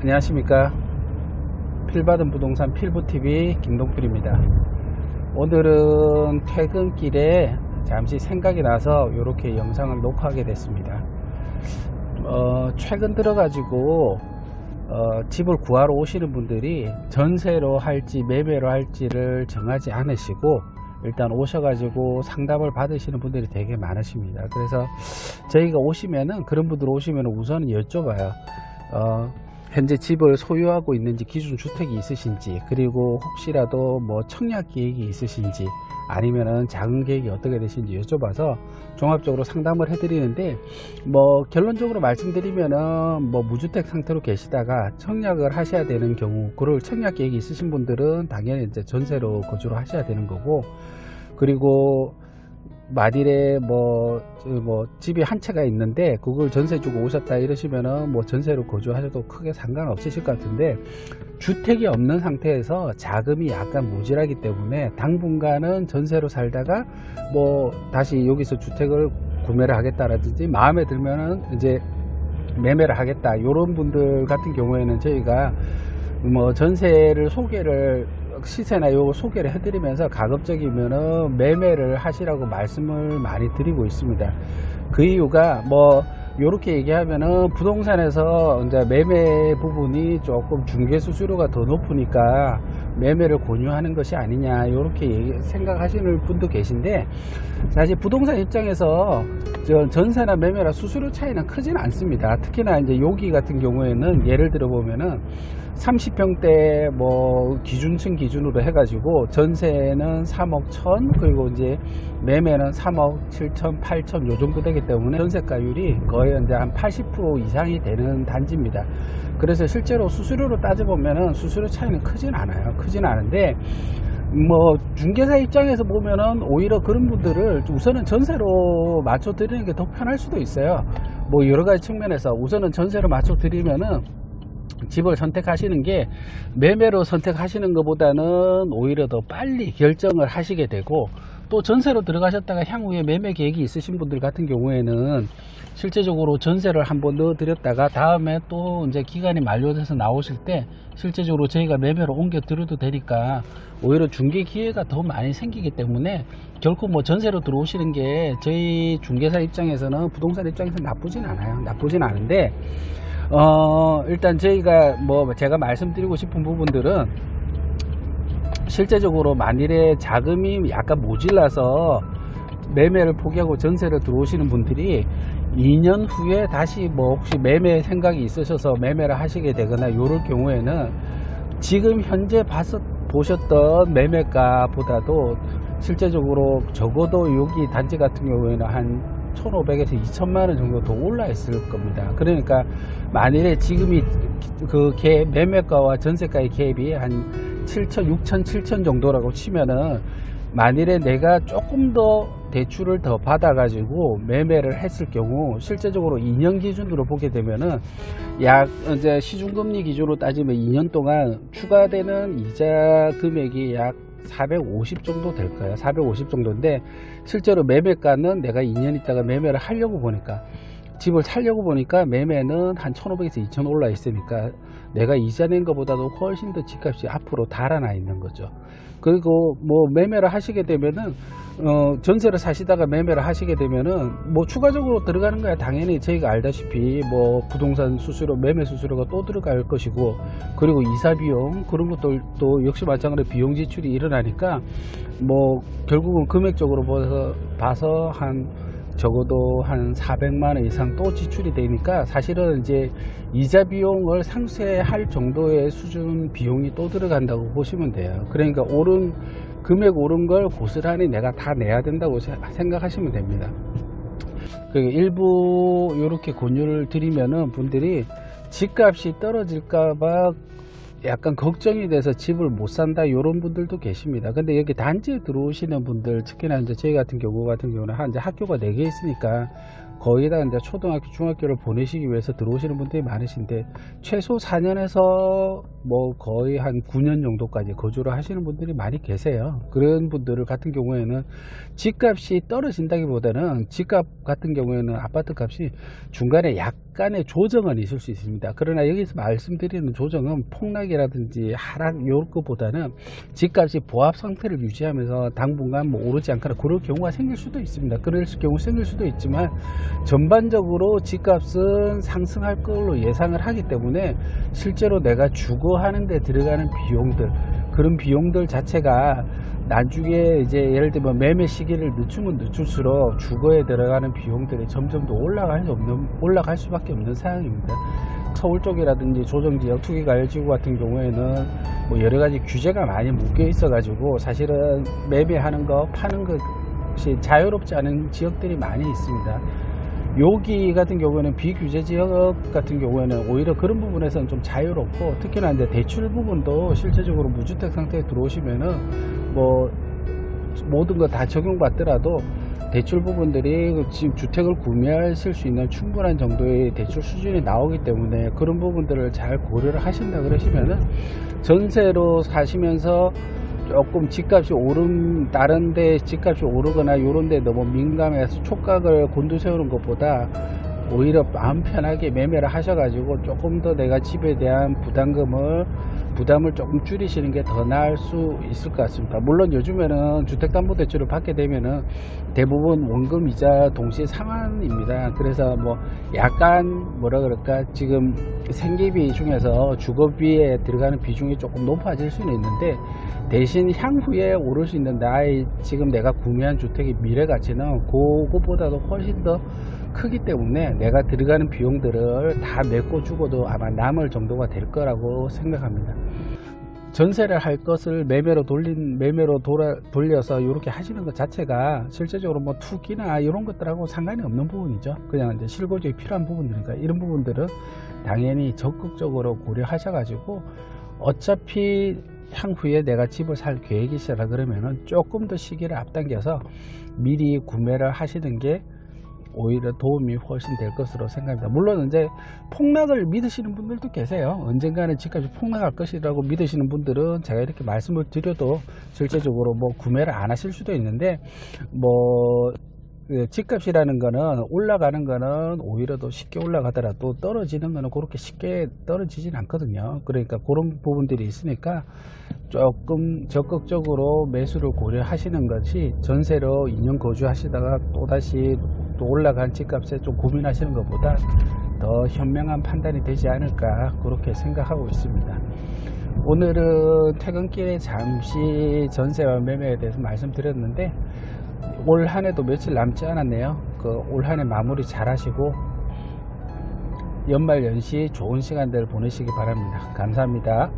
안녕하십니까. 필받은 부동산 필부TV 김동필입니다. 오늘은 퇴근길에 잠시 생각이 나서 이렇게 영상을 녹화하게 됐습니다. 최근 들어가지고 집을 구하러 오시는 분들이 전세로 할지 매매로 할지를 정하지 않으시고 일단 오셔가지고 상담을 받으시는 분들이 되게 많으십니다. 그래서 저희가 오시면은, 그런 분들 오시면 우선 여쭤봐요. 현재 집을 소유하고 있는지, 기준 주택이 있으신지, 그리고 혹시라도 뭐 청약 계획이 있으신지, 아니면은 자금 계획이 어떻게 되신지 여쭤봐서 종합적으로 상담을 해드리는데, 뭐 결론적으로 말씀드리면은 뭐 무주택 상태로 계시다가 청약을 하셔야 되는 경우, 그걸 청약 계획이 있으신 분들은 당연히 이제 전세로 거주를 하셔야 되는 거고, 그리고 만일에 뭐 집이 한 채가 있는데 그걸 전세 주고 오셨다 이러시면은 뭐 전세로 거주하셔도 크게 상관없으실 것 같은데, 주택이 없는 상태에서 자금이 약간 모자라기 때문에 당분간은 전세로 살다가 뭐 다시 여기서 주택을 구매를 하겠다라든지 마음에 들면은 이제 매매를 하겠다, 이런 분들 같은 경우에는 저희가 뭐 전세를 시세나 요 소개를 해드리면서 가급적이면은 매매를 하시라고 말씀을 많이 드리고 있습니다. 그 이유가 뭐 요렇게 얘기하면은 부동산에서 이제 매매 부분이 조금 중개 수수료가 더 높으니까 매매를 권유하는 것이 아니냐, 요렇게 생각하시는 분도 계신데, 사실 부동산 입장에서 전세나 매매나 수수료 차이는 크진 않습니다. 특히나 이제 여기 같은 경우에는 예를 들어 보면은 30평대 뭐 기준층 기준으로 해가지고 전세는 3억 1천, 그리고 이제 매매는 3억 7천 8천 요 정도 되기 때문에 전세가율이 거의 이제 한 80% 이상이 되는 단지입니다. 그래서 실제로 수수료로 따져보면은 수수료 차이는 크진 않아요. 크진 않은데 뭐 중개사 입장에서 보면은 오히려 그런 분들을 우선은 전세로 맞춰 드리는 게 더 편할 수도 있어요. 뭐 여러 가지 측면에서 우선은 전세로 맞춰 드리면은 집을 선택하시는 게 매매로 선택하시는 것보다는 오히려 더 빨리 결정을 하시게 되고, 또 전세로 들어가셨다가 향후에 매매 계획이 있으신 분들 같은 경우에는 실제적으로 전세를 한번 넣어 드렸다가 다음에 또 이제 기간이 만료돼서 나오실 때 실제적으로 저희가 매매로 옮겨 드려도 되니까 오히려 중개 기회가 더 많이 생기기 때문에 결코 뭐 전세로 들어오시는 게 저희 중개사 입장에서는, 부동산 입장에서는 나쁘진 않아요. 나쁘진 않은데 일단 저희가 뭐 제가 말씀드리고 싶은 부분들은, 실제적으로 만일에 자금이 약간 모질라서 매매를 포기하고 전세를 들어오시는 분들이 2년 후에 다시 뭐 혹시 매매 생각이 있으셔서 매매를 하시게 되거나 이럴 경우에는 지금 현재 보셨던 매매가보다도 실제적으로 적어도 여기 단지 같은 경우에는 한 1,500에서 2천만원 정도 더 올라 있을 겁니다. 그러니까 만일에 지금이 그 매매가와 전세가의 갭이 한 7천, 6천, 7천 정도라고 치면은, 만일에 내가 조금 더 대출을 더 받아 가지고 매매를 했을 경우 실제적으로 2년 기준으로 보게 되면은 약 이제 시중금리 기준으로 따지면 2년 동안 추가되는 이자 금액이 약 450 정도 될 거예요. 450 정도인데 실제로 매매가는 내가 2년 있다가 매매를 하려고 보니까, 집을 살려고 보니까 매매는 한 1,500에서 2,000 올라 있으니까 내가 이자 낸 것보다도 훨씬 더 집값이 앞으로 달아나 있는 거죠. 그리고 뭐 매매를 하시게 되면은 전세를 사시다가 매매를 하시게 되면은 뭐 추가적으로 들어가는 거야 당연히 저희가 알다시피 뭐 부동산 수수료, 매매 수수료가 또 들어갈 것이고, 그리고 이사 비용, 그런 것들도 역시 마찬가지로 비용 지출이 일어나니까 뭐 결국은 금액적으로 봐서 한 적어도 한 400만원 이상 또 지출이 되니까 사실은 이제 이자 비용을 상쇄할 정도의 수준 비용이 또 들어간다고 보시면 돼요. 그러니까 금액 오른 걸 고스란히 내가 다 내야 된다고 생각하시면 됩니다. 일부 이렇게 권유를 드리면은 분들이 집값이 떨어질까봐 약간 걱정이 돼서 집을 못 산다, 이런 분들도 계십니다. 근데 여기 단지에 들어오시는 분들, 특히나 이제 저희 같은 경우는 이제 학교가 4개 있으니까 거의 다 이제 초등학교, 중학교를 보내시기 위해서 들어오시는 분들이 많으신데, 최소 4년에서 뭐 거의 한 9년 정도까지 거주를 하시는 분들이 많이 계세요. 그런 분들 같은 경우에는 집값이 떨어진다기보다는, 집값 같은 경우에는 아파트 값이 중간에 약간의 조정은 있을 수 있습니다. 그러나 여기서 말씀드리는 조정은 폭락이라든지 하락 이럴 것보다는 집값이 보합 상태를 유지하면서 당분간 뭐 오르지 않거나 그럴 경우가 생길 수도 있습니다. 그럴 경우 생길 수도 있지만 전반적으로 집값은 상승할 걸로 예상을 하기 때문에 실제로 내가 주거하는 데 들어가는 비용들, 그런 비용들 자체가 나중에 이제 예를 들면 매매 시기를 늦추면 늦출수록 주거에 들어가는 비용들이 점점 더 올라갈 수밖에 없는 상황입니다. 서울 쪽이라든지 조정지역, 투기과열지구 같은 경우에는 뭐 여러 가지 규제가 많이 묶여 있어 가지고 사실은 매매하는 거 파는 것이 자유롭지 않은 지역들이 많이 있습니다. 여기 같은 경우에는 비규제 지역 같은 경우에는 오히려 그런 부분에서는 좀 자유롭고, 특히나 이제 대출 부분도 실제적으로 무주택 상태에 들어오시면은 뭐 모든 거 다 적용받더라도 대출 부분들이 지금 주택을 구매하실 수 있는 충분한 정도의 대출 수준이 나오기 때문에 그런 부분들을 잘 고려를 하신다 그러시면은 전세로 사시면서 조금 집값이 다른 데 집값이 오르거나 요런 데 너무 민감해서 촉각을 곤두세우는 것보다 오히려 마음 편하게 매매를 하셔가지고 조금 더 내가 집에 대한 부담을 조금 줄이시는 게 더 나을 수 있을 것 같습니다. 물론 요즘에는 주택담보대출을 받게 되면은 대부분 원금이자 동시에 상환입니다. 그래서 뭐 약간 뭐라 그럴까, 지금 생계비 중에서 주거비에 들어가는 비중이 조금 높아질 수는 있는데, 대신 향후에 오를 수 있는 지금 내가 구매한 주택의 미래 가치는 그거보다도 훨씬 더 크기 때문에 내가 들어가는 비용들을 다 메꿔 주고도 아마 남을 정도가 될 거라고 생각합니다. 전세를 할 것을 매매로 돌려서 이렇게 하시는 것 자체가 실제적으로 뭐 투기나 이런 것들하고 상관이 없는 부분이죠. 그냥 이제 실거주에 필요한 부분들이니까 이런 부분들은 당연히 적극적으로 고려하셔가지고, 어차피 향후에 내가 집을 살 계획이시라 그러면은 조금 더 시기를 앞당겨서 미리 구매를 하시는 게 오히려 도움이 훨씬 될 것으로 생각합니다. 물론 이제 폭락을 믿으시는 분들도 계세요. 언젠가는 집값이 폭락할 것이라고 믿으시는 분들은 제가 이렇게 말씀을 드려도 실제적으로 뭐 구매를 안 하실 수도 있는데, 뭐 집값이라는 거는 올라가는 거는 오히려 더 쉽게 올라가더라도 떨어지는 거는 그렇게 쉽게 떨어지진 않거든요. 그러니까 그런 부분들이 있으니까 조금 적극적으로 매수를 고려하시는 것이, 전세로 2년 거주하시다가 또다시 또 올라간 집값에 좀 고민하시는 것보다 더 현명한 판단이 되지 않을까 그렇게 생각하고 있습니다. 오늘은 퇴근길에 잠시 전세와 매매에 대해서 말씀드렸는데, 올 한해도 며칠 남지 않았네요. 올 한해 마무리 잘 하시고 연말 연시 좋은 시간들 보내시기 바랍니다. 감사합니다.